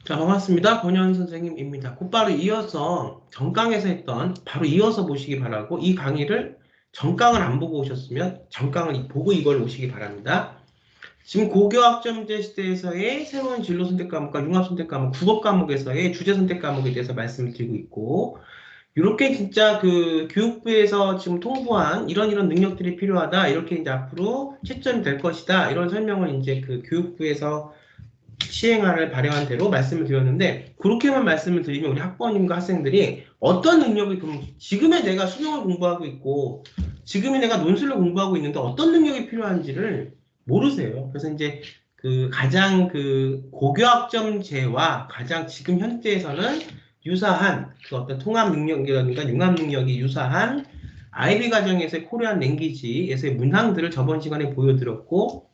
자, 반갑습니다. 권현 선생님입니다. 곧바로 이어서 전강에서 했던 바로 이어서 보시기 바라고 이 강의를 전강을 안 보고 오셨으면 전강을 보고 이걸 오시기 바랍니다. 지금 고교학점제 시대에서의 새로운 진로 선택 과목과 융합 선택 과목, 국어 과목에서의 주제 선택 과목에 대해서 말씀을 드리고 있고 이렇게 진짜 그 교육부에서 지금 통보한 이런 능력들이 필요하다. 이렇게 이제 앞으로 채점이 될 것이다. 이런 설명을 이제 그 교육부에서 시행안을 발행한 대로 말씀을 드렸는데 그렇게만 말씀을 드리면 우리 학부모님과 학생들이 어떤 능력이 그럼 지금의 내가 수능을 공부하고 있고 지금의 내가 논술을 공부하고 있는데 어떤 능력이 필요한지를 모르세요. 그래서 이제 그 가장 그 고교학점제와 가장 지금 현재에서는 유사한 그 어떤 통합 능력이라든가 융합 능력이 유사한 IB 과정에서의 코리안 랭귀지에서의 문항들을 저번 시간에 보여드렸고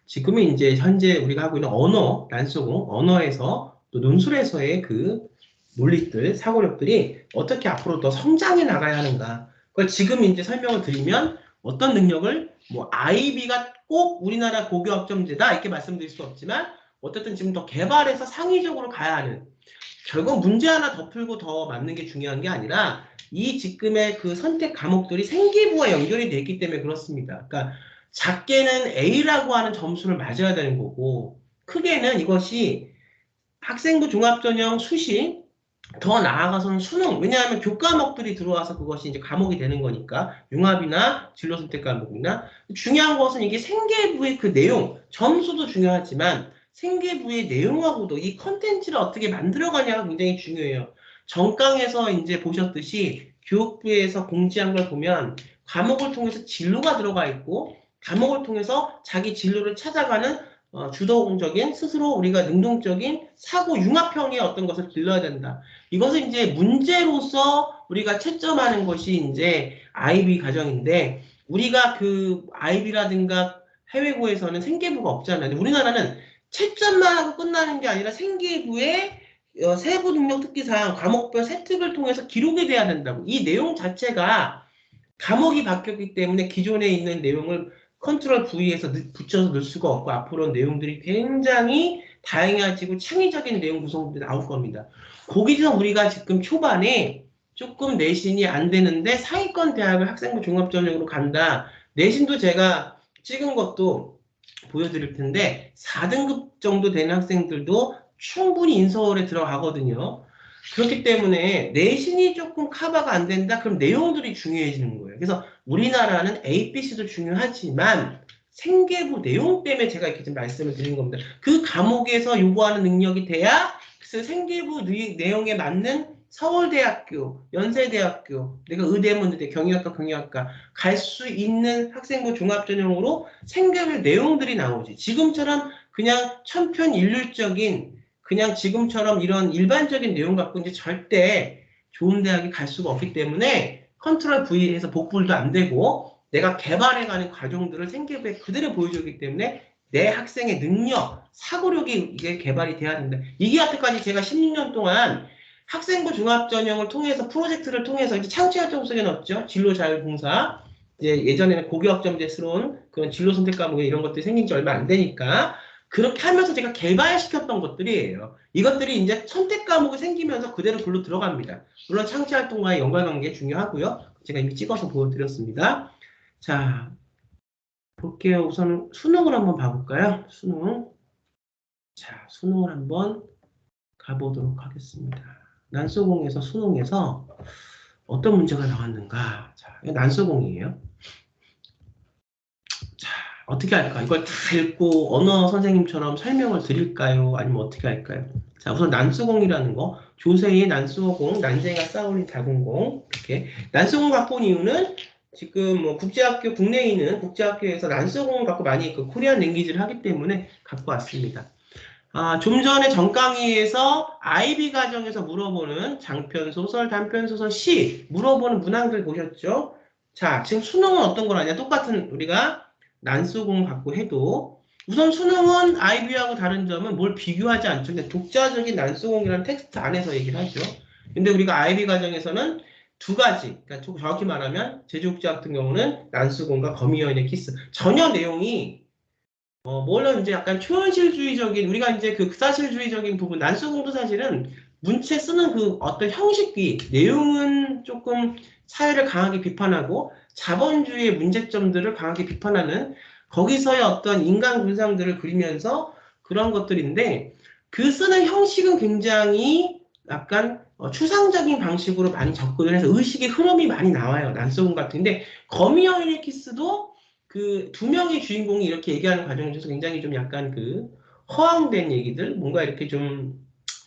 지금은 이제 현재 우리가 하고 있는 언어, 란소공, 언어에서 또 논술에서의 그 논리들, 사고력들이 어떻게 앞으로 더 성장해 나가야 하는가. 그걸 지금 이제 설명을 드리면 어떤 능력을 뭐 IB가 꼭 우리나라 고교학점제다 이렇게 말씀드릴 수 없지만 어쨌든 지금 더 개발해서 상위적으로 가야 하는 결국 문제 하나 더 풀고 더 맞는 게 중요한 게 아니라 이 지금의 그 선택 과목들이 생기부와 연결이 돼 있기 때문에 그렇습니다. 그러니까 작게는 A라고 하는 점수를 맞아야 되는 거고 크게는 이것이 학생부 종합전형 수시 더 나아가서는 수능 왜냐하면 교과목들이 들어와서 그것이 이제 과목이 되는 거니까 융합이나 진로 선택 과목이나 중요한 것은 이게 생계부의 그 내용 점수도 중요하지만 생계부의 내용하고도 이 컨텐츠를 어떻게 만들어가냐가 굉장히 중요해요. 전강에서 이제 보셨듯이 교육부에서 공지한 걸 보면 과목을 통해서 진로가 들어가 있고 과목을 통해서 자기 진로를 찾아가는 주도적인 스스로 우리가 능동적인 사고 융합형의 어떤 것을 길러야 된다. 이것은 이제 문제로서 우리가 채점하는 것이 이제 IB 과정인데 우리가 그 IB라든가 해외고에서는 생계부가 없잖아요. 근데 우리나라는 채점만 하고 끝나는 게 아니라 생계부에 세부 능력 특기사항 과목별 세특을 통해서 기록이 돼야 된다고. 이 내용 자체가 과목이 바뀌었기 때문에 기존에 있는 내용을 컨트롤 V에서 붙여서 넣을 수가 없고 앞으로 내용들이 굉장히 다양해지고 창의적인 내용 구성들이 나올 겁니다. 거기서 우리가 지금 초반에 조금 내신이 안 되는데 상위권 대학을 학생부 종합전형으로 간다. 내신도 제가 찍은 것도 보여드릴 텐데 4등급 정도 되는 학생들도 충분히 인서울에 들어가거든요. 그렇기 때문에 내신이 조금 커버가 안 된다? 그럼 내용들이 중요해지는 거예요. 그래서 우리나라는 ABC도 중요하지만 생계부 내용 때문에 제가 이렇게 좀 말씀을 드린 겁니다. 그 과목에서 요구하는 능력이 돼야 그 생계부 내용에 맞는 서울대학교, 연세대학교, 내가 의대면 의대, 경영학과 갈 수 있는 학생부 종합전형으로 생계부 내용들이 나오지. 지금처럼 그냥 천편일률적인 그냥 지금처럼 이런 일반적인 내용 갖고 이제 절대 좋은 대학에 갈 수가 없기 때문에 컨트롤 V에서 복불도 안 되고 내가 개발해가는 과정들을 생계부에 그대로 보여주기 때문에 내 학생의 능력, 사고력이 이게 개발이 돼야 된다. 이게 여태까지 제가 16년 동안 학생부 종합전형을 통해서 프로젝트를 통해서 이제 창취활동 속에 넣었죠. 진로자율봉사. 이제 예전에는 고교학점제스러운 그런 진로 선택 과목에 이런 것들이 생긴 지 얼마 안 되니까 그렇게 하면서 제가 개발시켰던 것들이에요. 이것들이 이제 선택 과목이 생기면서 그대로 글로 들어갑니다. 물론 창취활동과의 연관관계 중요하고요. 제가 이미 찍어서 보여드렸습니다. 자, 볼게요. 우선 수능을 한번 봐볼까요? 수능. 자, 수능을 한번 가보도록 하겠습니다. 난소공에서 수능에서 어떤 문제가 나왔는가? 자, 이거 난소공이에요. 자, 어떻게 할까? 이걸 다 읽고 언어 선생님처럼 설명을 드릴까요? 아니면 어떻게 할까요? 자, 우선 난수공이라는 거, 조세의 난수공, 난쟁이가 쌓아올린 다공공, 이렇게. 난수공 갖고 온 이유는 지금 뭐 국제학교, 국내에 있는 국제학교에서 난수공을 갖고 많이 그 코리안 랭귀지를 하기 때문에 갖고 왔습니다. 좀 전에 전 강의에서 IB 과정에서 물어보는 장편소설, 단편소설, 시 물어보는 문항들 보셨죠? 자, 지금 수능은 어떤 걸 하냐? 똑같은 우리가 난수공 갖고 해도 우선 수능은 IB하고 다른 점은 뭘 비교하지 않죠. 근데 독자적인 난수공이라는 텍스트 안에서 얘기를 하죠. 근데 우리가 IB 과정에서는 두 가지, 그러니까 정확히 말하면 제주국제 같은 경우는 난수공과 거미여인의 키스 전혀 내용이 물론 이제 약간 초현실주의적인, 우리가 이제 그 극사실주의적인 부분, 난수공도 사실은 문체 쓰는 그 어떤 형식이, 내용은 조금 사회를 강하게 비판하고, 자본주의의 문제점들을 강하게 비판하는, 거기서의 어떤 인간 군상들을 그리면서 그런 것들인데, 그 쓰는 형식은 굉장히 약간 추상적인 방식으로 많이 접근을 해서 의식의 흐름이 많이 나와요. 난수공 같은데, 거미여인의 키스도 그 두 명의 주인공이 이렇게 얘기하는 과정을 통해서 굉장히 좀 약간 그 허황된 얘기들, 뭔가 이렇게 좀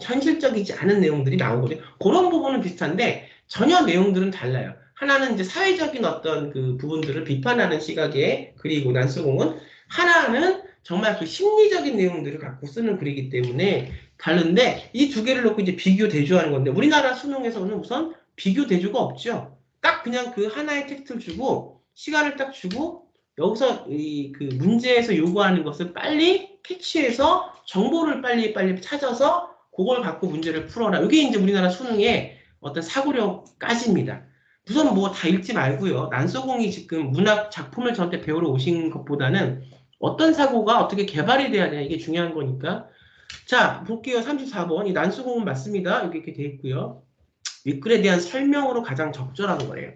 현실적이지 않은 내용들이 나오거든요. 그런 부분은 비슷한데 전혀 내용들은 달라요. 하나는 이제 사회적인 어떤 그 부분들을 비판하는 시각에 그리고 난수공은, 하나는 정말 그 심리적인 내용들을 갖고 쓰는 글이기 때문에 다른데, 이 두 개를 놓고 이제 비교 대조하는 건데, 우리나라 수능에서는 우선 비교 대조가 없죠. 딱 그냥 그 하나의 텍스트를 주고 시간을 딱 주고 여기서 이 그 문제에서 요구하는 것을 빨리 캐치해서 정보를 빨리 찾아서 그걸 갖고 문제를 풀어라. 이게 이제 우리나라 수능의 어떤 사고력까지입니다. 우선 뭐 다 읽지 말고요. 난소공이 지금 문학 작품을 저한테 배우러 오신 것보다는 어떤 사고가 어떻게 개발이 돼야 되냐, 이게 중요한 거니까. 자, 볼게요. 34번. 이 난소공은 맞습니다. 여기 이렇게 돼 있고요. 윗글에 대한 설명으로 가장 적절한 거예요.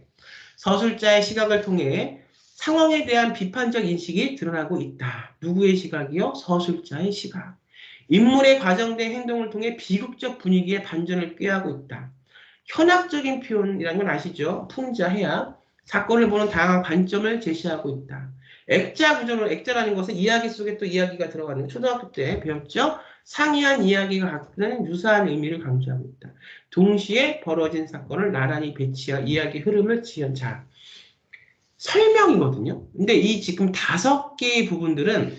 서술자의 시각을 통해 상황에 대한 비판적 인식이 드러나고 있다. 누구의 시각이요? 서술자의 시각. 인물의 과정된 행동을 통해 비극적 분위기의 반전을 꾀하고 있다. 현학적인 표현이라는 건 아시죠? 풍자, 해야. 사건을 보는 다양한 관점을 제시하고 있다. 액자 구조로, 액자라는 것은 이야기 속에 또 이야기가 들어가는, 초등학교 때 배웠죠? 상이한 이야기가 갖는 유사한 의미를 강조하고 있다. 동시에 벌어진 사건을 나란히 배치한 이야기 흐름을 지연. 자, 설명이거든요. 근데 이 지금 5개의 부분들은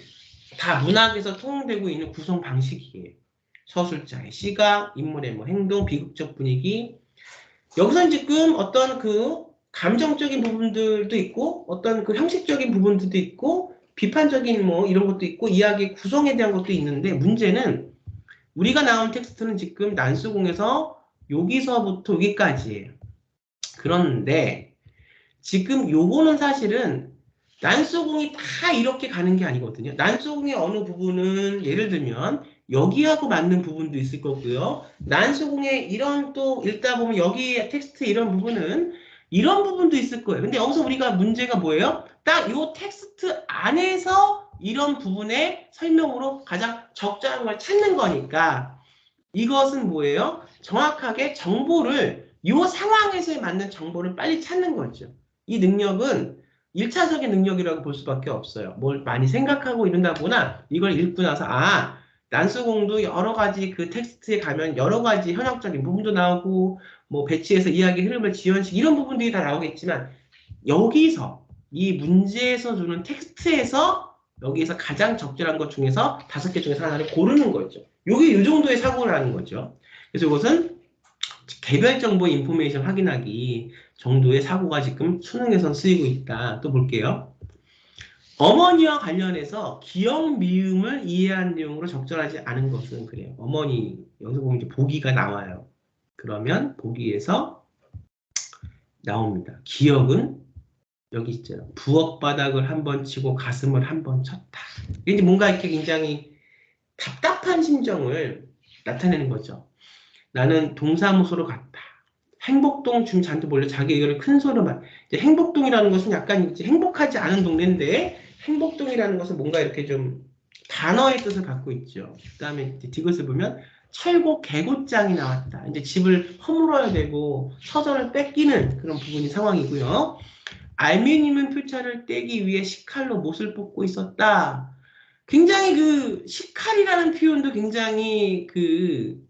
다 문학에서 통용되고 있는 구성 방식이에요. 서술자의 시각, 인물의 뭐 행동, 비극적 분위기. 여기서 지금 어떤 그 감정적인 부분들도 있고, 어떤 그 형식적인 부분들도 있고, 비판적인 뭐 이런 것도 있고, 이야기 구성에 대한 것도 있는데, 문제는 우리가 나온 텍스트는 지금 난수공에서 여기서부터 여기까지예요. 그런데 지금 요거는 사실은 난소공이 다 이렇게 가는 게 아니거든요. 난소공의 어느 부분은 예를 들면 여기하고 맞는 부분도 있을 거고요. 난소공의 이런 또 읽다 보면 여기 텍스트 이런 부분은 이런 부분도 있을 거예요. 근데 여기서 우리가 문제가 뭐예요? 딱 요 텍스트 안에서 이런 부분의 설명으로 가장 적절한 걸 찾는 거니까, 이것은 뭐예요? 정확하게 정보를 요 상황에서 맞는 정보를 빨리 찾는 거죠. 이 능력은 1차적인 능력이라고 볼 수밖에 없어요. 뭘 많이 생각하고 이런다거나 이걸 읽고 나서 난수공도 여러 가지 그 텍스트에 가면 여러 가지 현역적인 부분도 나오고 뭐 배치해서 이야기 흐름을 지연식 이런 부분들이 다 나오겠지만, 여기서 이 문제에서 주는 텍스트에서 여기에서 가장 적절한 것 중에서 5개 중에서 하나를 고르는 거죠. 요게 요 정도의 사고라는 거죠. 그래서 이것은 개별 정보 인포메이션 확인하기 정도의 사고가 지금 수능에서 쓰이고 있다. 또 볼게요. 어머니와 관련해서 기억 미음을 이해한 내용으로 적절하지 않은 것은, 그래요. 어머니, 여기서 보면 이제 보기가 나와요. 그러면 보기에서 나옵니다. 기억은 여기 있잖아요. 부엌바닥을 한번 치고 가슴을 한번 쳤다. 이게 뭔가 이렇게 굉장히 답답한 심정을 나타내는 거죠. 나는 동사무소로 갔다. 행복동 좀 잔뜩 몰래 자기 의견을 큰 소리로 말. 이제 행복동이라는 것은 약간 이제 행복하지 않은 동네인데, 행복동이라는 것은 뭔가 이렇게 좀 단어의 뜻을 갖고 있죠. 그다음에 디귿을 보면 철곡 개고장이 나왔다. 이제 집을 허물어야 되고 서전을 뺏기는 그런 부분이 상황이고요. 알미늄 표차를 떼기 위해 식칼로 못을 뽑고 있었다. 굉장히 그 식칼이라는 표현도 굉장히 그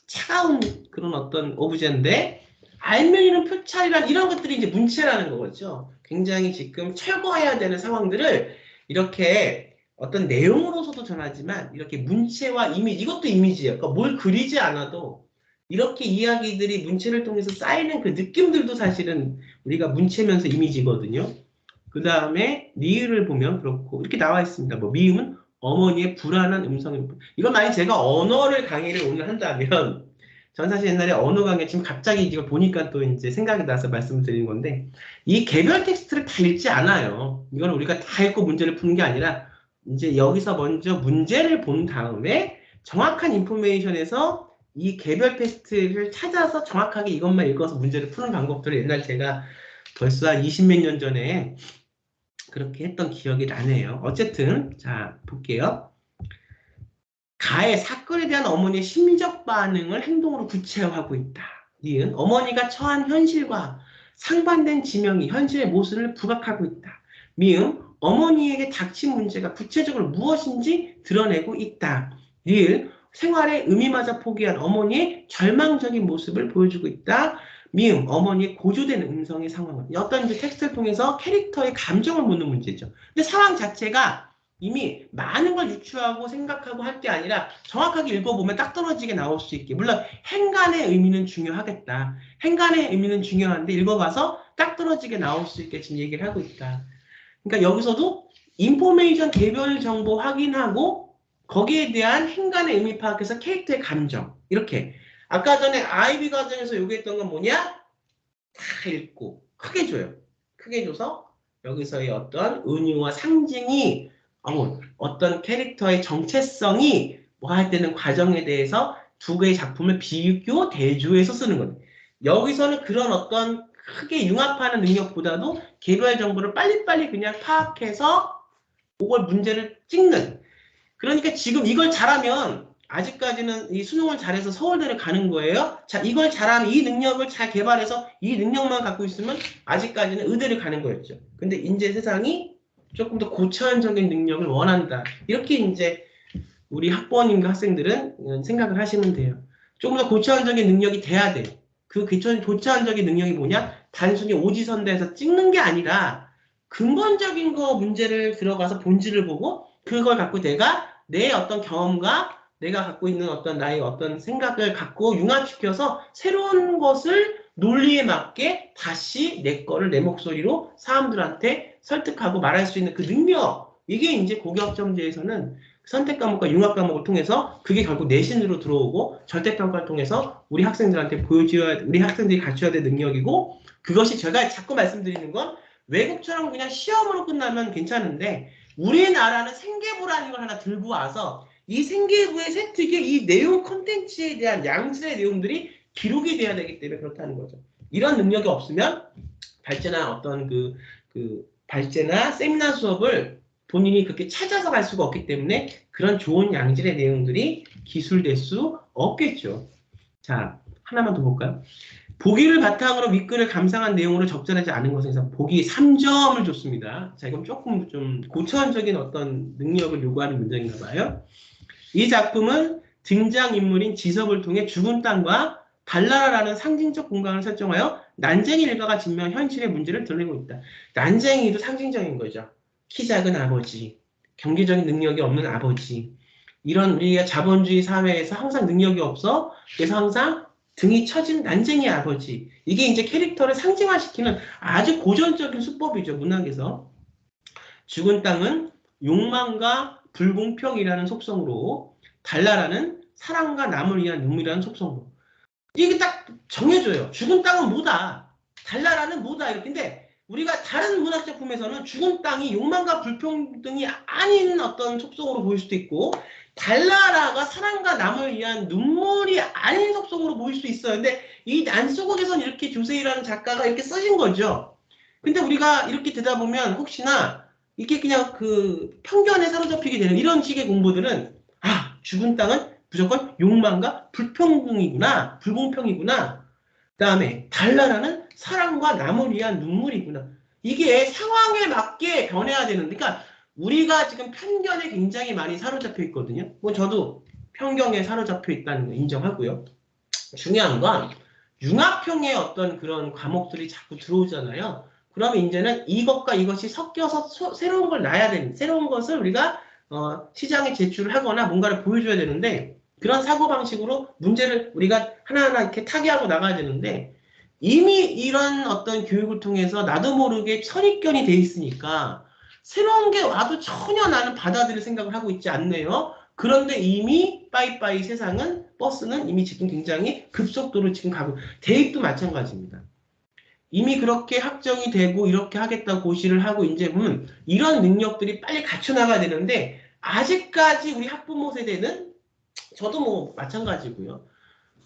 차가운 그런 어떤 오브제인데, 알면이는 표찰이란 이런 것들이 이제 문체라는 거죠. 굉장히 지금 철거해야 되는 상황들을 이렇게 어떤 내용으로서도 전하지만 이렇게 문체와 이미지, 이것도 이미지예요. 그러니까 뭘 그리지 않아도 이렇게 이야기들이 문체를 통해서 쌓이는 그 느낌들도 사실은 우리가 문체면서 이미지거든요. 그 다음에 니을을 보면 그렇고 이렇게 나와 있습니다. 뭐 미음은 어머니의 불안한 음성입. 이건 만약 제가 언어를 강의를 오늘 한다면, 전 사실 옛날에 언어 강의 지금 갑자기 이걸 보니까 또 이제 생각이 나서 말씀을 드리는 건데, 이 개별 텍스트를 다 읽지 않아요. 이건 우리가 다 읽고 문제를 푸는 게 아니라 이제 여기서 먼저 문제를 본 다음에 정확한 인포메이션에서 이 개별 테스트를 찾아서 정확하게 이것만 읽어서 문제를 푸는 방법들을 옛날 제가 벌써 한 20몇 년 전에 그렇게 했던 기억이 나네요. 어쨌든 자 볼게요. 가해 사건에 대한 어머니의 심리적 반응을 행동으로 구체화하고 있다. 니은 어머니가 처한 현실과 상반된 지명이 현실의 모습을 부각하고 있다. 미음 어머니에게 닥친 문제가 구체적으로 무엇인지 드러내고 있다. 리을 생활의 의미마저 포기한 어머니의 절망적인 모습을 보여주고 있다. 미음 어머니의 고조된 음성의 상황은 어떤 이제 텍스트를 통해서 캐릭터의 감정을 묻는 문제죠. 근데 상황 자체가 이미 많은 걸 유추하고 생각하고 할 게 아니라 정확하게 읽어보면 딱 떨어지게 나올 수 있게. 물론 행간의 의미는 중요하겠다. 행간의 의미는 중요한데 읽어봐서 딱 떨어지게 나올 수 있게 지금 얘기를 하고 있다. 그러니까 여기서도 인포메이션 개별 정보 확인하고 거기에 대한 행간의 의미 파악해서 캐릭터의 감정. 이렇게. 아까 전에 아이비 과정에서 요구했던 건 뭐냐? 다 읽고 크게 줘요. 크게 줘서 여기서의 어떤 은유와 상징이 어떤 캐릭터의 정체성이 뭐 할 때는 과정에 대해서 두 개의 작품을 비교, 대조해서 쓰는 거예요. 여기서는 그런 어떤 크게 융합하는 능력보다도 개별 정보를 빨리빨리 그냥 파악해서 그걸 문제를 찍는. 그러니까 지금 이걸 잘하면 아직까지는 이 수능을 잘해서 서울대를 가는 거예요. 자, 이걸 잘하면 이 능력을 잘 개발해서 이 능력만 갖고 있으면 아직까지는 의대를 가는 거였죠. 근데 이제 세상이 조금 더 고차원적인 능력을 원한다. 이렇게 이제 우리 학부모님과 학생들은 생각을 하시면 돼요. 조금 더 고차원적인 능력이 돼야 돼요. 그 고차원적인 능력이 뭐냐? 단순히 오지선다에서 찍는 게 아니라 근본적인 거 문제를 들어가서 본질을 보고 그걸 갖고 내가 내 어떤 경험과 내가 갖고 있는 어떤 나의 어떤 생각을 갖고 융합시켜서 새로운 것을 논리에 맞게 다시 내 거를 내 목소리로 사람들한테 설득하고 말할 수 있는 그 능력. 이게 이제 고교학점제에서는 선택 과목과 융합 과목을 통해서 그게 결국 내신으로 들어오고 절대평가를 통해서 우리 학생들한테 우리 학생들이 갖춰야 될 능력이고 그것이 제가 자꾸 말씀드리는 건 외국처럼 그냥 시험으로 끝나면 괜찮은데 우리나라는 생계부라는 걸 하나 들고 와서 이 생계부의 세특에 이 내용 콘텐츠에 대한 양질의 내용들이 기록이 돼야 되기 때문에 그렇다는 거죠. 이런 능력이 없으면 발제나 어떤 발제나 세미나 수업을 본인이 그렇게 찾아서 갈 수가 없기 때문에 그런 좋은 양질의 내용들이 기술될 수 없겠죠. 자, 하나만 더 볼까요? 보기를 바탕으로 윗글을 감상한 내용으로 적절하지 않은 것에서 보기 3점을 줬습니다. 자, 이건 조금 좀 고차원적인 어떤 능력을 요구하는 문장인가 봐요. 이 작품은 등장인물인 지섭을 통해 죽은 땅과 달나라라는 상징적 공간을 설정하여 난쟁이 일가가 직면한 현실의 문제를 드러내고 있다. 난쟁이도 상징적인 거죠. 키 작은 아버지, 경제적인 능력이 없는 아버지, 이런 우리가 자본주의 사회에서 항상 능력이 없어 그래서 항상 등이 처진 난쟁이 아버지. 이게 이제 캐릭터를 상징화시키는 아주 고전적인 수법이죠. 문학에서. 죽은 땅은 욕망과 불공평이라는 속성으로 달나라는 사랑과 남을 위한 눈물이라는 속성으로. 이게 딱 정해줘요. 죽은 땅은 뭐다. 달나라는 뭐다. 이렇게. 근데 우리가 다른 문학 작품에서는 죽은 땅이 욕망과 불평등이 아닌 어떤 속성으로 보일 수도 있고 달나라가 사랑과 남을 위한 눈물이 아닌 속성으로 보일 수 있어요. 근데 이 난소곡에서는 이렇게 조세희라는 작가가 이렇게 쓰신 거죠. 근데 우리가 이렇게 되다 보면 혹시나 이게 그냥 그 편견에 사로잡히게 되는 이런 식의 공부들은 죽은 땅은 무조건 욕망과 불평등이구나, 불공평이구나. 그 다음에 달나라는 사랑과 남을 위한 눈물이구나. 이게 상황에 맞게 변해야 되는데, 그러니까 우리가 지금 편견에 굉장히 많이 사로잡혀 있거든요. 뭐 저도 편견에 사로잡혀 있다는 거 인정하고요. 중요한 건 융합형의 어떤 그런 과목들이 자꾸 들어오잖아요. 그러면 이제는 이것과 이것이 섞여서 새로운 걸 놔야 되는, 새로운 것을 우리가 시장에 제출을 하거나 뭔가를 보여줘야 되는데 그런 사고방식으로 문제를 우리가 하나하나 이렇게 타개하고 나가야 되는데 이미 이런 어떤 교육을 통해서 나도 모르게 선입견이 돼 있으니까 새로운 게 와도 전혀 나는 받아들일 생각을 하고 있지 않네요. 그런데 이미 빠이빠이 세상은 버스는 이미 지금 굉장히 급속도로 지금 가고 대입도 마찬가지입니다. 이미 그렇게 확정이 되고 이렇게 하겠다고 고시를 하고 이제 보면 이런 능력들이 빨리 갖춰나가야 되는데 아직까지 우리 학부모 세대는 저도 뭐 마찬가지고요.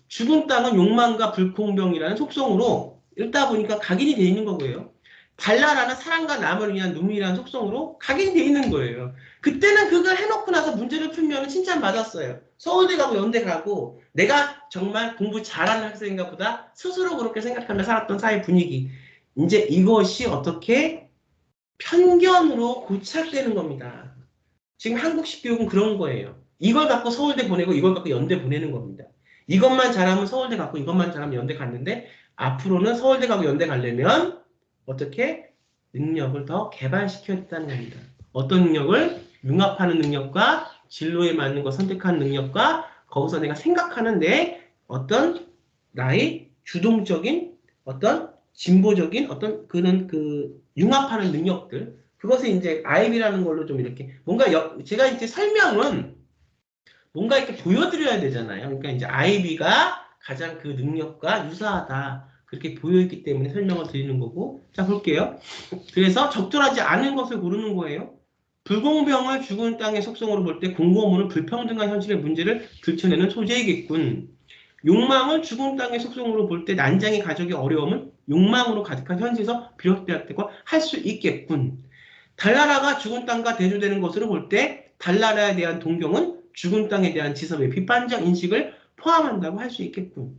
죽은 땅은 욕망과 불공평이라는 속성으로 읽다 보니까 각인이 돼 있는 거고요. 달나라는 사랑과 남을 위한 눈물이라는 속성으로 각인이 돼 있는 거예요. 그때는 그걸 해놓고 나서 문제를 풀면 칭찬받았어요. 서울대 가고 연대 가고 내가 정말 공부 잘하는 학생인가 보다 스스로 그렇게 생각하며 살았던 사회 분위기. 이제 이것이 어떻게 편견으로 고착되는 겁니다. 지금 한국식 교육은 그런 거예요. 이걸 갖고 서울대 보내고 이걸 갖고 연대 보내는 겁니다. 이것만 잘하면 서울대 갔고 이것만 잘하면 연대 갔는데 앞으로는 서울대 가고 연대 가려면 어떻게 능력을 더 개발시켜야겠다는 겁니다. 어떤 능력을? 융합하는 능력과 진로에 맞는 거 선택하는 능력과 거기서 내가 생각하는 내 어떤 나의 주동적인 어떤 진보적인 어떤 그런 그 융합하는 능력들 그것을 이제 아이비라는 걸로 좀 이렇게 뭔가 제가 이제 설명은 뭔가 이렇게 보여드려야 되잖아요. 그러니까 이제 아이비가 가장 그 능력과 유사하다. 그렇게 보여있기 때문에 설명을 드리는 거고. 자, 볼게요. 그래서 적절하지 않은 것을 고르는 거예요. 불공평을 죽은 땅의 속성으로 볼 때 공고문은 불평등한 현실의 문제를 들춰내는 소재이겠군. 욕망을 죽은 땅의 속성으로 볼 때 난장의 가족의 어려움은 욕망으로 가득한 현실에서 비롯되었다고 할 수 있겠군. 달나라가 죽은 땅과 대조되는 것으로 볼 때 달나라에 대한 동경은 죽은 땅에 대한 지섭의 비판적 인식을 포함한다고 할 수 있겠군.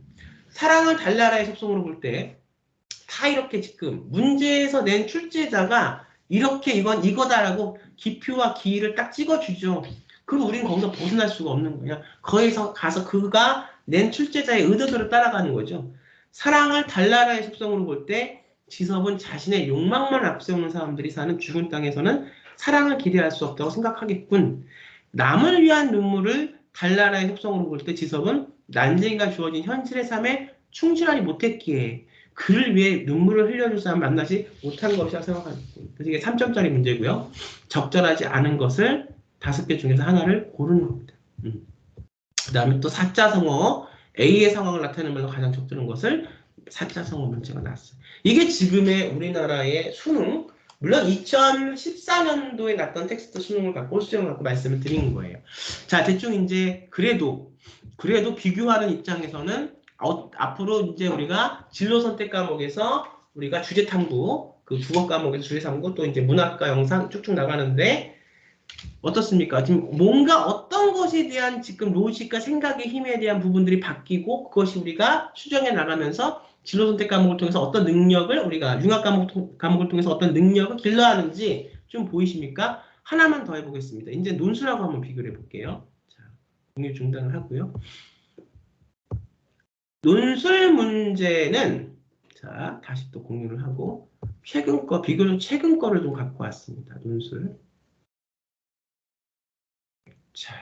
사랑을 달나라의 속성으로 볼 때 다 이렇게 지금 문제에서 낸 출제자가 이렇게 이건 이거다라고 기표와 기일을 딱 찍어주죠. 그럼 우리는 거기서 벗어날 수가 없는 거야. 거기서 가서 그가 낸 출제자의 의도대로 따라가는 거죠. 사랑을 달나라의 속성으로 볼 때 지섭은 자신의 욕망만 앞세우는 사람들이 사는 죽은 땅에서는 사랑을 기대할 수 없다고 생각하겠군. 남을 위한 눈물을 달나라의 속성으로 볼 때 지섭은 난쟁이가 주어진 현실의 삶에 충실하지 못했기에 그를 위해 눈물을 흘려줄 사람 만나지 못한 것이라 생각하겠군. 그래서 이게 3점짜리 문제고요. 적절하지 않은 것을 5개 중에서 하나를 고르는 겁니다. 그 다음에 또 사자성어, A의 상황을 나타내는 말로 가장 적절한 것을 사자성어 문제가 나왔어요. 이게 지금의 우리나라의 수능, 물론 2014년도에 났던 텍스트 수능을 갖고 수정을 갖고 말씀을 드린 거예요. 자, 대충 이제 그래도 비교하는 입장에서는 앞으로 이제 우리가 진로 선택 과목에서 우리가 주제 탐구, 그 국어 과목에서 주제 탐구 또 이제 문학과 영상 쭉쭉 나가는데 어떻습니까? 지금 뭔가 어떤 것에 대한 지금 로직과 생각의 힘에 대한 부분들이 바뀌고 그것이 우리가 수정해 나가면서 진로 선택 과목을 통해서 어떤 능력을 우리가 융합 과목을 통해서 어떤 능력을 길러하는지 좀 보이십니까? 하나만 더 해보겠습니다. 이제 논술하고 한번 비교를 해볼게요. 자, 공유 중단을 하고요. 논술 문제는 자 다시 또 공유를 하고 최근 거 비교적 최근 거를 좀 갖고 왔습니다. 논술. 자.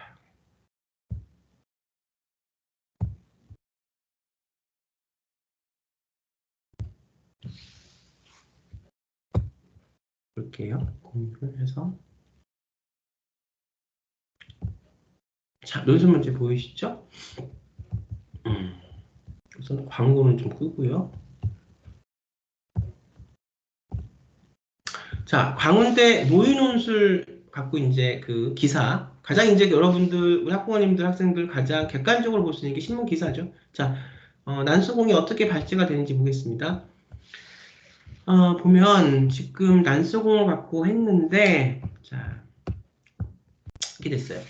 볼게요. 공유를 해서. 자, 논술 문제 보이시죠? 우선 광고는 좀 끄고요. 자, 광운대 모의논술 갖고 이제 그 기사 가장 이제 여러분들 우리 학부모님들 학생들 가장 객관적으로 볼 수 있는 게 신문 기사죠. 자, 난수공이 어떻게 발제가 되는지 보겠습니다. 보면 지금 난수공을 갖고 했는데 자 이렇게 됐어요.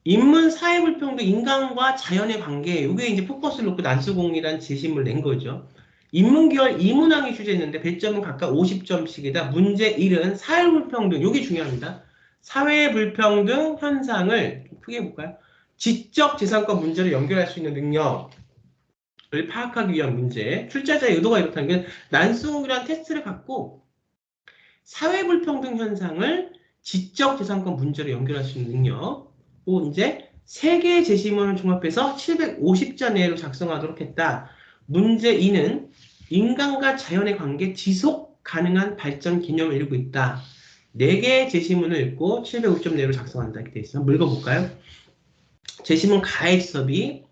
인문 사회불평등 인간과 자연의 관계 이게 이제 포커스를 놓고 난수공이란 제시문을 낸 거죠. 인문계열 2문항이 주제했는데 배점은 각각 50점씩이다. 문제 1은 사회불평등 이게 중요합니다. 사회불평등 현상을 크게 볼까요? 지적재산권 문제를 연결할 수 있는 능력을 파악하기 위한 문제. 출제자의 의도가 이렇다는 게 난수공이라는 테스트를 갖고 사회불평등 현상을 지적재산권 문제로 연결할 수 있는 능력 또 이제 3개의 제시문을 종합해서 750자 내로 작성하도록 했다. 문제 2는 인간과 자연의 관계 지속 가능한 발전 개념을 이루고 있다. 4개의 제시문을 읽고 750점 내로 작성한다. 이렇게 되어 있어요. 한번 읽어볼까요? 제시문 가의 지섭이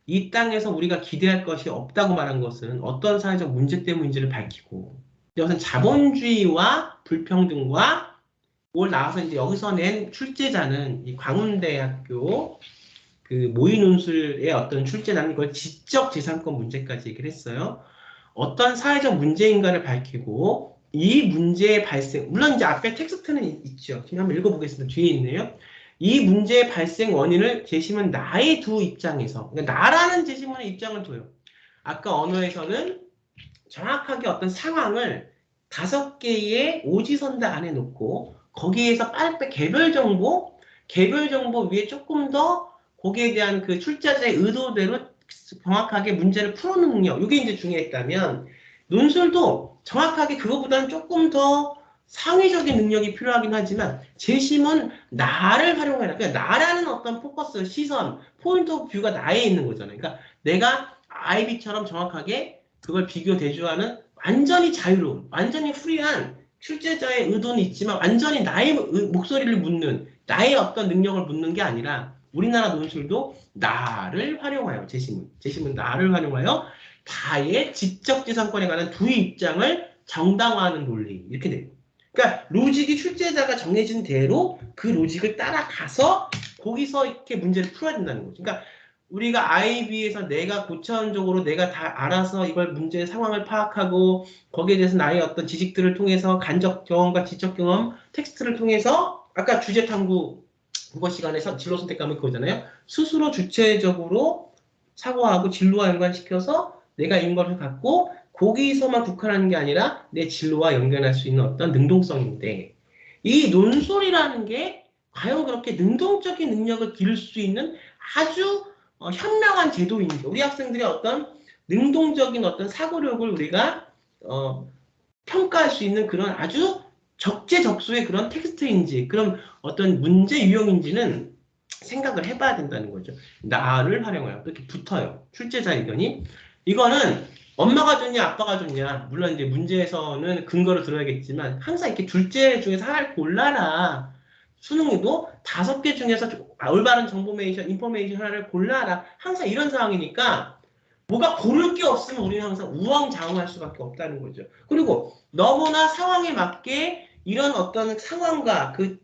이 땅에서 우리가 기대할 것이 없다고 말한 것은 어떤 사회적 문제 때문인지를 밝히고, 이것은 자본주의와 불평등과 뭘 나와서 이제 여기서 낸 출제자는 이 광운대학교 그 모의논술의 어떤 출제자는 이걸 지적재산권 문제까지 얘기를 했어요. 어떤 사회적 문제인가를 밝히고 이 문제의 발생, 물론 이제 앞에 텍스트는 있죠. 지금 한번 읽어보겠습니다. 뒤에 있네요. 이 문제의 발생 원인을 제시문 나의 두 입장에서, 그러니까 나라는 제시문의 입장을 둬요. 아까 언어에서는 정확하게 어떤 상황을 5개의 오지선다 안에 놓고 거기에서 빨리 개별 정보 위에 조금 더 거기에 대한 그 출제자의 의도대로 정확하게 문제를 풀어놓는 능력, 이게 이제 중요했다면 논술도 정확하게 그거보다는 조금 더 상위적인 능력이 필요하긴 하지만 재심은 나를 활용해라. 그러니까 나라는 어떤 포커스, 시선, 포인트 오브 뷰가 나에 있는 거잖아요. 그러니까 내가 아이비처럼 정확하게 그걸 비교 대조하는 완전히 자유로운, 완전히 프리한 출제자의 의도는 있지만 완전히 나의 목소리를 묻는, 나의 어떤 능력을 묻는 게 아니라 우리나라 논술도 나를 활용하여, 재심은 나를 활용하여 다의 지적재산권에 관한 두 입장을 정당화하는 논리, 이렇게 돼요. 그러니까 로직이 출제자가 정해진 대로 그 로직을 따라가서 거기서 이렇게 문제를 풀어야 된다는 거죠. 그러니까 우리가 IB에서 내가 고차원적으로 내가 다 알아서 이걸 문제의 상황을 파악하고 거기에 대해서 나의 어떤 지식들을 통해서 간접 경험과 지적 경험, 텍스트를 통해서 아까 주제 탐구 국어 시간에 진로 선택 과목 그거잖아요. 스스로 주체적으로 사고하고 진로와 연관시켜서 내가 인걸을 갖고 거기서만 국한하는 게 아니라 내 진로와 연결할 수 있는 어떤 능동성인데 이 논술이라는 게 과연 그렇게 능동적인 능력을 기를 수 있는 아주 현명한 제도인지 우리 학생들의 어떤 능동적인 어떤 사고력을 우리가 평가할 수 있는 그런 아주 적재적소의 그런 텍스트인지 그런 어떤 문제 유형인지는 생각을 해봐야 된다는 거죠. 나를 활용해요. 이렇게 붙어요. 출제자 의견이. 이거는 엄마가 좋냐 아빠가 좋냐 물론 이제 문제에서는 근거를 들어야겠지만 항상 이렇게 둘째 중에서 하나를 골라라. 수능에도 5개 중에서 올바른 정보메이션, 인포메이션 하나를 골라라. 항상 이런 상황이니까 뭐가 고를 게 없으면 우리는 항상 우왕좌왕할 수밖에 없다는 거죠. 그리고 너무나 상황에 맞게 이런 어떤 상황과 그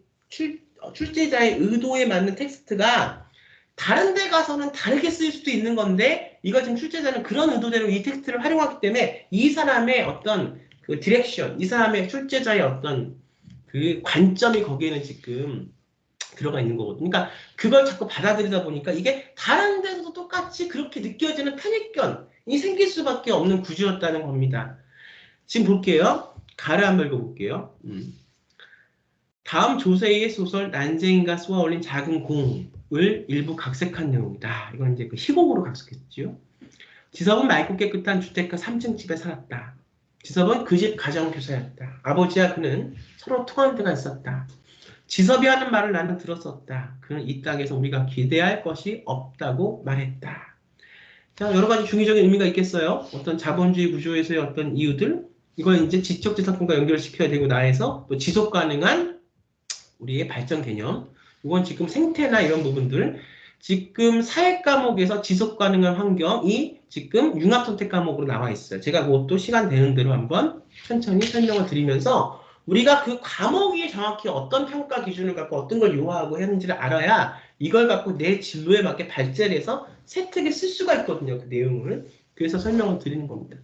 출제자의 의도에 맞는 텍스트가 다른 데 가서는 다르게 쓰일 수도 있는 건데 이거 지금 출제자는 그런 의도대로 이 텍스트를 활용하기 때문에 이 사람의 어떤 그 디렉션, 이 사람의 출제자의 어떤 그 관점이 거기에는 지금 들어가 있는 거거든요. 그러니까 그걸 자꾸 받아들이다 보니까 이게 다른 데서도 똑같이 그렇게 느껴지는 편익견이 생길 수밖에 없는 구조였다는 겁니다. 지금 볼게요. 가를 한번 읽어볼게요. 다음 조세희의 소설 난쟁이가 쏘아올린 작은 공을 일부 각색한 내용이다. 이건 이제 그 희곡으로 각색했죠. 지섭은 맑고 깨끗한 주택가 3층 집에 살았다. 지섭은 그 집 가정교사였다. 아버지와 그는 서로 통한 데가 있었다. 지섭이 하는 말을 나는 들었었다. 그는 이 땅에서 우리가 기대할 것이 없다고 말했다. 자, 여러 가지 중의적인 의미가 있겠어요. 어떤 자본주의 구조에서의 어떤 이유들, 이걸 이제 지적재산권과 연결시켜야 되고 나해서 또 지속 가능한 우리의 발전 개념, 이건 지금 생태나 이런 부분들, 지금 사회 과목에서 지속 가능한 환경이 지금 융합 선택 과목으로 나와 있어요. 제가 그것도 시간 되는 대로 한번 천천히 설명을 드리면서 우리가 그 과목이 정확히 어떤 평가 기준을 갖고 어떤 걸 요하고 했는지를 알아야 이걸 갖고 내 진로에 맞게 발제를 해서 세특에 쓸 수가 있거든요. 그 내용을. 그래서 설명을 드리는 겁니다.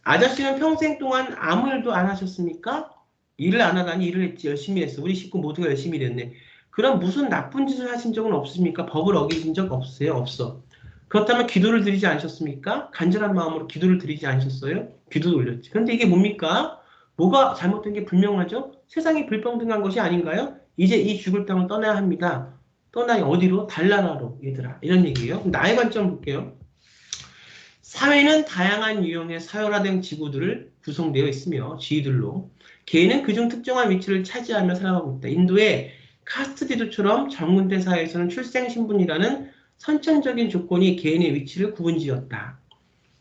아저씨는 평생 동안 아무 일도 안 하셨습니까? 일을 안 하다니 일을 했지. 열심히 했어. 우리 식구 모두가 열심히 일했네. 그럼 무슨 나쁜 짓을 하신 적은 없습니까? 법을 어기신 적 없어요? 없어. 그렇다면 기도를 드리지 않으셨습니까? 간절한 마음으로 기도를 드리지 않으셨어요? 기도도 올렸지. 그런데 이게 뭡니까? 뭐가 잘못된 게 분명하죠? 세상이 불평등한 것이 아닌가요? 이제 이 죽을 땅을 떠나야 합니다. 떠나야 어디로? 달나라로 얘들아. 이런 얘기예요. 나의 관점 볼게요. 사회는 다양한 유형의 서열화된 지구들을 구성되어 있으며 지위들로 개인은 그중 특정한 위치를 차지하며 살아가고 있다. 인도의 카스트디도처럼 정근대 사회에서는 출생신분이라는 선천적인 조건이 개인의 위치를 구분지었다.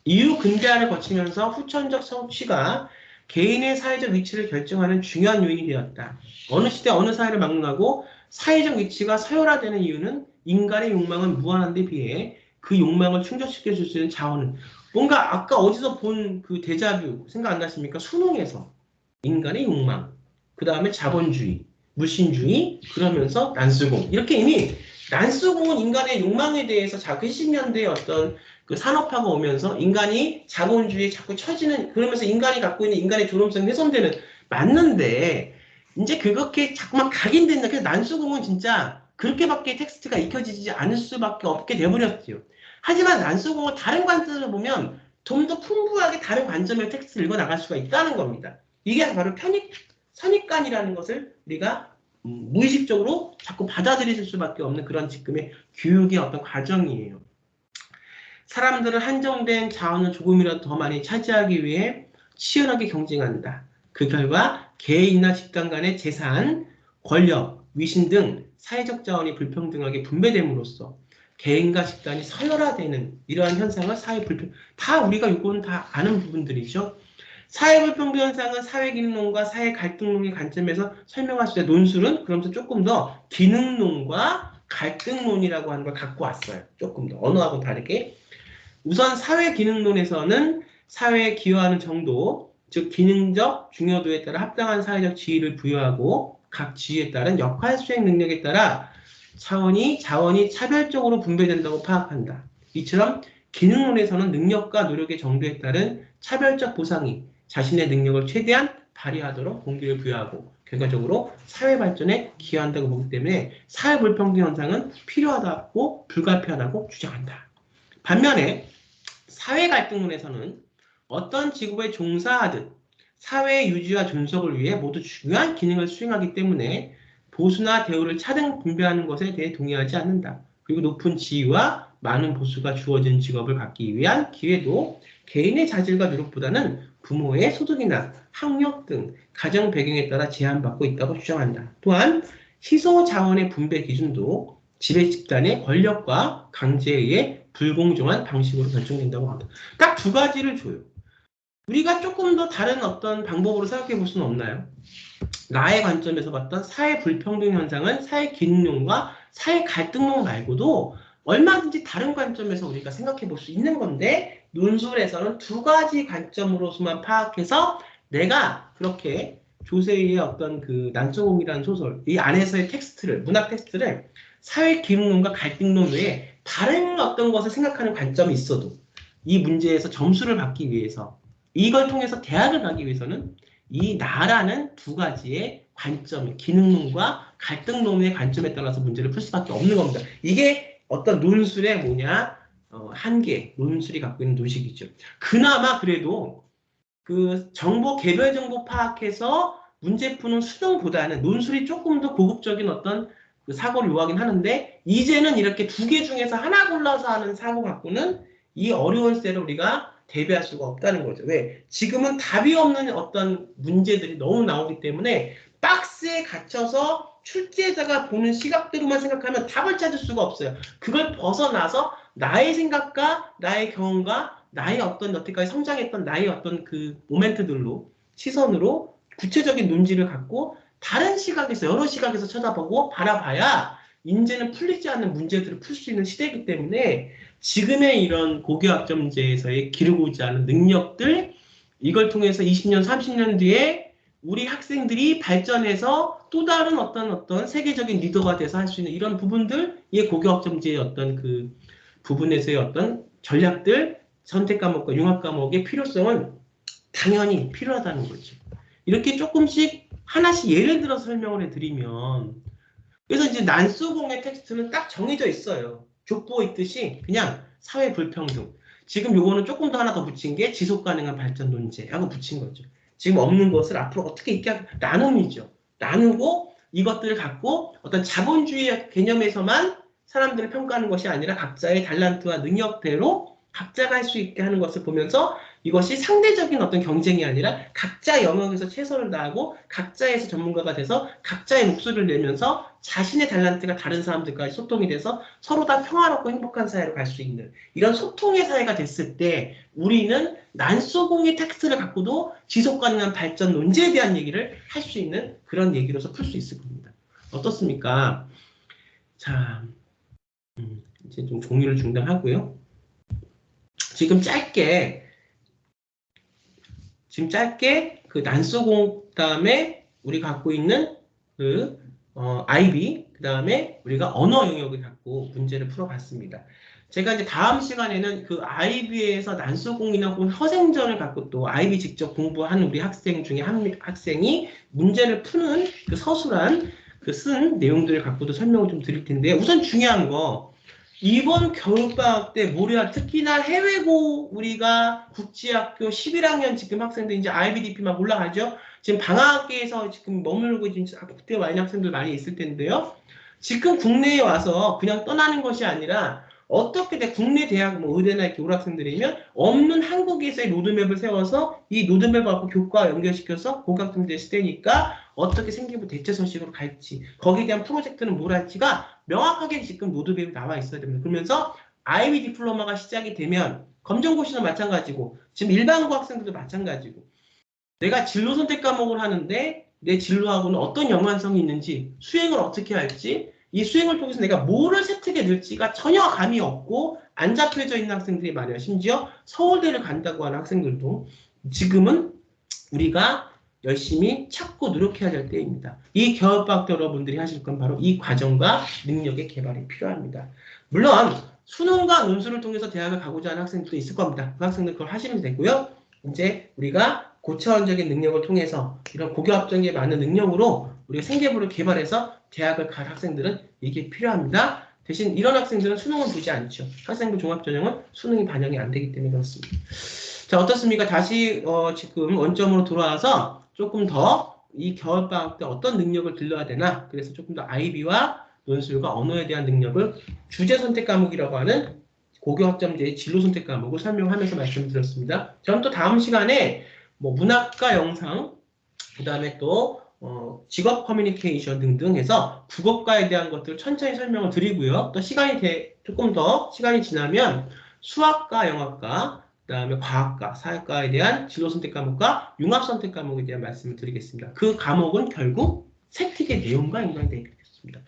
이후 근대화를 거치면서 후천적 성취가 개인의 사회적 위치를 결정하는 중요한 요인이 되었다. 어느 시대 어느 사회를 막론하고 사회적 위치가 서열화되는 이유는 인간의 욕망은 무한한 데 비해 그 욕망을 충족시켜 줄 수 있는 자원은 뭔가 아까 어디서 본 그 데자뷰 생각 안 나십니까? 수능에서 인간의 욕망, 그 다음에 자본주의, 무신주의, 그러면서 난수공. 이렇게 이미 난수공은 인간의 욕망에 대해서 자꾸 70년대의 어떤 그 산업화가 오면서 인간이 자본주의에 자꾸 처지는, 그러면서 인간이 갖고 있는 인간의 존엄성이 훼손되는, 맞는데 이제 그렇게 자꾸만 각인된다. 그래서 난수공은 진짜 그렇게밖에 텍스트가 익혀지지 않을 수밖에 없게 돼버렸어요. 하지만 난수공을 다른 관점으로 보면 좀 더 풍부하게 다른 관점의 텍스트를 읽어 나갈 수가 있다는 겁니다. 이게 바로 선입관이라는 것을 우리가 무의식적으로 자꾸 받아들일 수밖에 없는 그런 지금의 교육의 어떤 과정이에요. 사람들은 한정된 자원을 조금이라도 더 많이 차지하기 위해 치열하게 경쟁한다. 그 결과 개인이나 집단 간의 재산, 권력, 위신 등 사회적 자원이 불평등하게 분배됨으로써 개인과 집단이 서열화되는 이러한 현상을 사회불평, 다 우리가 이건 다 아는 부분들이죠. 사회불평등 현상은 사회기능론과 사회갈등론의 관점에서 설명할 수 있는 논술은 그러면서 조금 더 기능론과 갈등론이라고 하는 걸 갖고 왔어요. 조금 더 언어하고 다르게. 우선 사회기능론에서는 사회에 기여하는 정도, 즉 기능적 중요도에 따라 합당한 사회적 지위를 부여하고 각 지위에 따른 역할 수행 능력에 따라 자원이 차별적으로 분배된다고 파악한다. 이처럼 기능론에서는 능력과 노력의 정도에 따른 차별적 보상이 자신의 능력을 최대한 발휘하도록 동기를 부여하고 결과적으로 사회 발전에 기여한다고 보기 때문에 사회 불평등 현상은 필요하다고 불가피하다고 주장한다. 반면에 사회 갈등론에서는 어떤 직업에 종사하듯 사회 유지와 존속을 위해 모두 중요한 기능을 수행하기 때문에 보수나 대우를 차등 분배하는 것에 대해 동의하지 않는다. 그리고 높은 지위와 많은 보수가 주어진 직업을 갖기 위한 기회도 개인의 자질과 노력보다는 부모의 소득이나 학력 등 가정 배경에 따라 제한받고 있다고 주장한다. 또한 희소 자원의 분배 기준도 지배 집단의 권력과 강제에 의해 불공정한 방식으로 결정된다고 합니다. 딱 두 가지를 줘요. 우리가 조금 더 다른 어떤 방법으로 생각해 볼 수는 없나요? 나의 관점에서 봤던 사회 불평등 현상은 사회 기능론과 사회 갈등론 말고도 얼마든지 다른 관점에서 우리가 생각해 볼 수 있는 건데 논술에서는 두 가지 관점으로서만 파악해서 내가 그렇게 조세희의 어떤 그 난소공이라는 소설 이 안에서의 텍스트를 문학 텍스트를 사회 기능론과 갈등론 외에 다른 어떤 것을 생각하는 관점이 있어도 이 문제에서 점수를 받기 위해서 이걸 통해서 대학을 가기 위해서는 이 나라는 두 가지의 관점, 기능론과 갈등론의 관점에 따라서 문제를 풀 수밖에 없는 겁니다. 이게 어떤 논술의 한계, 논술이 갖고 있는 노식이죠. 그나마 그래도 그 정보, 개별 정보 파악해서 문제 푸는 수능보다는 논술이 조금 더 고급적인 어떤 그 사고를 요하긴 하는데 이제는 이렇게 두 개 중에서 하나 골라서 하는 사고 갖고는 이 어려운 셀을 우리가 대비할 수가 없다는 거죠. 왜? 지금은 답이 없는 어떤 문제들이 너무 나오기 때문에 박스에 갇혀서 출제자가 보는 시각대로만 생각하면 답을 찾을 수가 없어요. 그걸 벗어나서 나의 생각과 나의 경험과 나의 어떤 여태까지 성장했던 나의 어떤 그 모멘트들로 시선으로 구체적인 논지를 갖고 다른 시각에서 여러 시각에서 쳐다보고 바라봐야 이제는 풀리지 않는 문제들을 풀 수 있는 시대이기 때문에 지금의 이런 고교학점제에서의 기르고자 하는 능력들 이걸 통해서 20년, 30년 뒤에 우리 학생들이 발전해서 또 다른 어떤 세계적인 리더가 돼서 할 수 있는 이런 부분들이 고교학점제의 어떤 그 부분에서의 어떤 전략들, 선택 과목과 융합 과목의 필요성은 당연히 필요하다는 거죠. 이렇게 조금씩 하나씩 예를 들어서 설명을 해드리면 그래서 이제 난수공의 텍스트는 딱 정해져 있어요. 족보 있듯이 그냥 사회 불평등. 지금 요거는 조금 더 하나 더 붙인 게 지속 가능한 발전 논제하고 붙인 거죠. 지금 없는 것을 앞으로 어떻게 있게 나눔이죠. 나누고 이것들을 갖고 어떤 자본주의 개념에서만 사람들을 평가하는 것이 아니라 각자의 달란트와 능력대로 각자가 할 수 있게 하는 것을 보면서 이것이 상대적인 어떤 경쟁이 아니라 각자 영역에서 최선을 다하고 각자에서 전문가가 돼서 각자의 목소리를 내면서 자신의 달란트가 다른 사람들과의 소통이 돼서 서로 다 평화롭고 행복한 사회로 갈 수 있는 이런 소통의 사회가 됐을 때 우리는 난소공의 텍스트를 갖고도 지속 가능한 발전 논제에 대한 얘기를 할 수 있는 그런 얘기로서 풀 수 있을 겁니다. 어떻습니까? 자, 이제 좀 종료를 중단하고요. 지금 짧게 그 난소공 그다음에 우리 갖고 있는 그 IB 그다음에 우리가 언어 영역을 갖고 문제를 풀어봤습니다. 제가 이제 다음 시간에는 그 IB에서 난소공이나 혹은 허생전을 갖고 또 IB 직접 공부하는 우리 학생 중에 한 학생이 문제를 푸는 그 서술한 그 쓴 내용들을 갖고도 설명을 좀 드릴 텐데 우선 중요한 거 이번 겨울방학 때 모레와 특히나 해외고 우리가 국제학교 11학년 지금 학생들 이제 IBDP만 올라가죠. 지금 방학에서 지금 머물고 지금 그때 와 있는 학생들 많이 있을 텐데요. 지금 국내에 와서 그냥 떠나는 것이 아니라 어떻게 국내 대학 뭐 의대나 이렇게 올 학생들이면 없는 한국에서의 로드맵을 세워서 이 로드맵을 갖고 교과와 연결시켜서 고학점제 시대니까 어떻게 생기부 대체 서식으로 갈지 거기에 대한 프로젝트는 뭘 할지가 명확하게 지금 로드맵이 나와 있어야 됩니다. 그러면서 IB 디플로마가 시작이 되면 검정고시도 마찬가지고 지금 일반고 학생들도 마찬가지고 내가 진로 선택 과목을 하는데 내 진로하고는 어떤 연관성이 있는지 수행을 어떻게 할지 이 수행을 통해서 내가 뭐를 세특에 넣을지가 전혀 감이 없고 안 잡혀져 있는 학생들이 많아요. 심지어 서울대를 간다고 하는 학생들도 지금은 우리가 열심히 찾고 노력해야 될 때입니다. 이 겨울방학 때 여러분들이 하실 건 바로 이 과정과 능력의 개발이 필요합니다. 물론 수능과 논술을 통해서 대학을 가고자 하는 학생들도 있을 겁니다. 그 학생들 그걸 하시면 되고요. 이제 우리가 고차원적인 능력을 통해서 이런 고교합정에 맞는 능력으로 우리가 생계부를 개발해서 대학을 갈 학생들은 이게 필요합니다. 대신 이런 학생들은 수능은 보지 않죠. 학생부 종합전형은 수능이 반영이 안 되기 때문에 그렇습니다. 자, 어떻습니까? 다시 지금 원점으로 돌아와서 조금 더 이 겨울방학 때 어떤 능력을 길러야 되나? 그래서 조금 더 IB와 논술과 언어에 대한 능력을 주제 선택 과목이라고 하는 고교학점제의 진로 선택 과목을 설명하면서 말씀드렸습니다. 저는 또 다음 시간에 뭐 문학과 영상, 그 다음에 또 직업 커뮤니케이션 등등 해서 국어과에 대한 것들을 천천히 설명을 드리고요. 또 조금 더 시간이 지나면 수학과 영어과, 그 다음에 과학과, 사회과에 대한 진로 선택 과목과 융합 선택 과목에 대한 말씀을 드리겠습니다. 그 과목은 결국 세특의 내용과 연관이 되어 있겠습니다.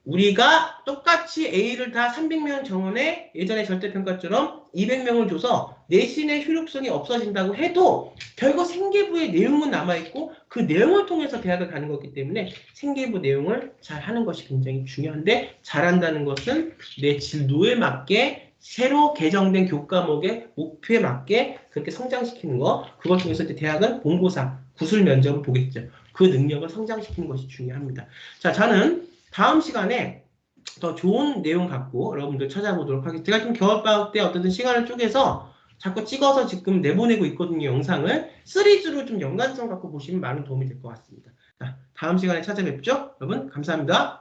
우리가 똑같이 A를 다 300명 정원에 예전에 절대평가처럼 200명을 줘서 내신의 효력성이 없어진다고 해도 결국 생계부의 내용은 남아있고 그 내용을 통해서 대학을 가는 거기 때문에 생계부 내용을 잘 하는 것이 굉장히 중요한데 잘한다는 것은 내 진로에 맞게 새로 개정된 교과목의 목표에 맞게 그렇게 성장시키는 거 그걸 통해서 이제 대학은 본고사, 구술 면접을 보겠죠. 그 능력을 성장시키는 것이 중요합니다. 자, 저는 다음 시간에 더 좋은 내용 갖고 여러분들 찾아보도록 하겠습니다. 제가 지금 겨울방학 때 어떤 시간을 쪼개서 자꾸 찍어서 지금 내보내고 있거든요. 영상을 시리즈로 좀 연관성 갖고 보시면 많은 도움이 될 것 같습니다. 자, 다음 시간에 찾아뵙죠. 여러분 감사합니다.